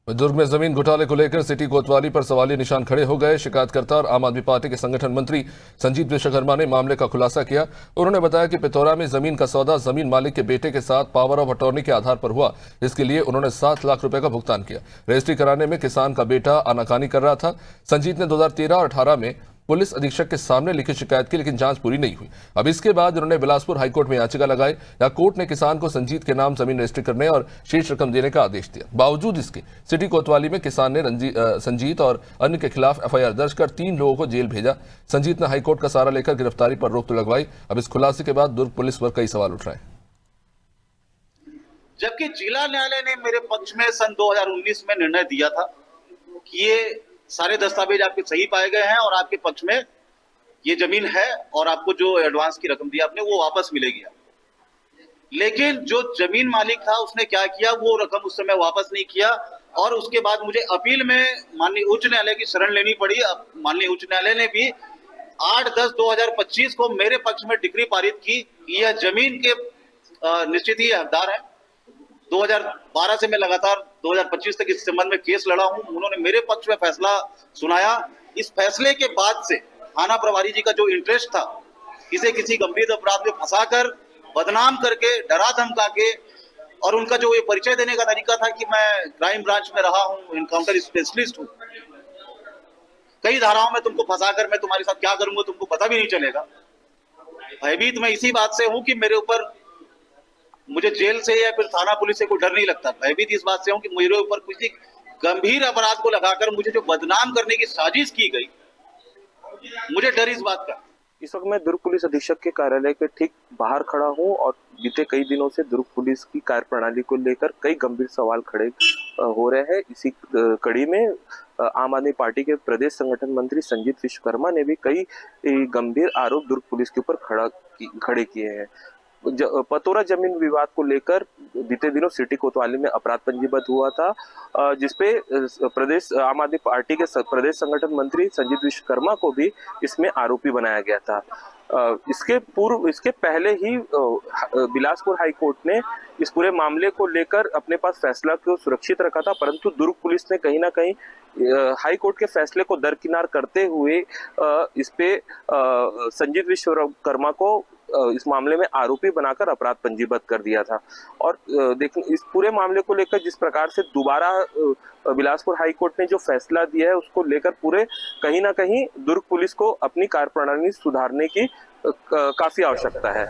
दुर्ग में जमीन घोटाले को लेकर सिटी कोतवाली पर सवालिया निशान खड़े हो गए। शिकायतकर्ता और आम आदमी पार्टी के संगठन मंत्री संजीत विश्वकर्मा ने मामले का खुलासा किया। उन्होंने बताया कि पिथौरा में जमीन का सौदा जमीन मालिक के बेटे के साथ पावर ऑफ अटॉर्नी के आधार पर हुआ। इसके लिए उन्होंने 7 लाख रुपए का भुगतान किया। रजिस्ट्री कराने में किसान का बेटा आनाकानी कर रहा था। संजीत ने 2013 और 18 में पुलिस अधीक्षक के सामने लिखी शिकायत की, लेकिन जांच पूरी नहीं हुई। अब इसके बाद उन्होंने बिलासपुर हाईकोर्ट में याचिका लगाई। या कोर्ट ने किसान को संजीत के नाम जमीन रजिस्ट्री करने और शेष रकम देने का आदेश दिया। बावजूद इसके सिटी कोतवाली में किसान ने संजीत और अन्य के खिलाफ एफआईआर दर्ज कर 3 लोगों को जेल भेजा। संजीत ने हाईकोर्ट का सहारा लेकर गिरफ्तारी पर रोक तो लगवाई। अब इस खुलासे के बाद दुर्ग पुलिस पर कई सवाल उठ रहे हैं। जबकि जिला न्यायालय ने मेरे पक्ष में सन 2019 में निर्णय दिया था कि ये सारे दस्तावेज आपके सही पाए गए हैं और आपके पक्ष में ये जमीन है और आपको जो एडवांस की रकम दी आपने वो वापस मिलेगी। लेकिन जो जमीन मालिक था उसने क्या किया, वो रकम उस समय वापस नहीं किया और उसके बाद मुझे अपील में माननीय उच्च न्यायालय की शरण लेनी पड़ी। अब माननीय उच्च न्यायालय ने भी 8/10/2025 को मेरे पक्ष में डिक्री पारित की कि यह जमीन के निश्चित ही हकदार है। 2012 से मैं लगातार 2025 तक इस संबंध में केस लड़ा हूं। उन्होंने मेरे पक्ष में फैसला सुनाया। इस फैसले के बाद से थाना प्रभारी जी का जो इंटरेस्ट था, इसे किसी गंभीर अपराध में फंसाकर बदनाम करके डरा धमका के, और उनका जो ये परिचय देने का तरीका था कि मैं क्राइम ब्रांच में रहा हूं, इनकाउंटर स्पेशलिस्ट हूं, कई धाराओं में तुमको फंसाकर मैं तुम्हारे साथ क्या करूंगा तुमको पता भी नहीं चलेगा। भयभीत मैं इसी बात से हूं कि मेरे ऊपर, मुझे जेल से या फिर थाना पुलिस से कोई डर नहीं लगता। भयभीत इस बात से हूं कि मेरे ऊपर किसी गंभीर अपराध को लगाकर मुझे जो बदनाम करने की साजिश की गई, मुझे डर इस बात का। इस वक्त मैं दुर्ग पुलिस अधीक्षक के कार्यालय के ठीक बाहर खड़ा हूं और बीते कई दिनों से दुर्ग पुलिस की कार्यप्रणाली को लेकर कई गंभीर सवाल खड़े हो रहे हैं। इसी कड़ी में आम आदमी पार्टी के प्रदेश संगठन मंत्री संजीत विश्वकर्मा ने भी कई गंभीर आरोप दुर्ग पुलिस के ऊपर खड़े किए हैं। पतोरा जमीन विवाद को लेकर बीते दिनों सिटी कोतवाली में अपराध पंजीबद्ध हुआ था, जिसपे प्रदेश आम आदमी पार्टी के प्रदेश संगठन मंत्री संजीत विश्वकर्मा को भी इसमें आरोपी बनाया गया था। इसके पहले ही बिलासपुर हाई कोर्ट ने इस पूरे मामले को लेकर अपने पास फैसला को सुरक्षित रखा था, परंतु दुर्ग पुलिस ने कहीं ना कहीं हाई कोर्ट के फैसले को दरकिनार करते हुए इस पे संजीत विश्वकर्मा को इस मामले में आरोपी बनाकर अपराध पंजीबद्ध कर दिया था। और देखिए, इस पूरे मामले को लेकर जिस प्रकार से दोबारा बिलासपुर हाई कोर्ट ने जो फैसला दिया है, उसको लेकर पूरे कहीं ना कहीं दुर्ग पुलिस को अपनी कार्यप्रणाली सुधारने की काफी आवश्यकता है।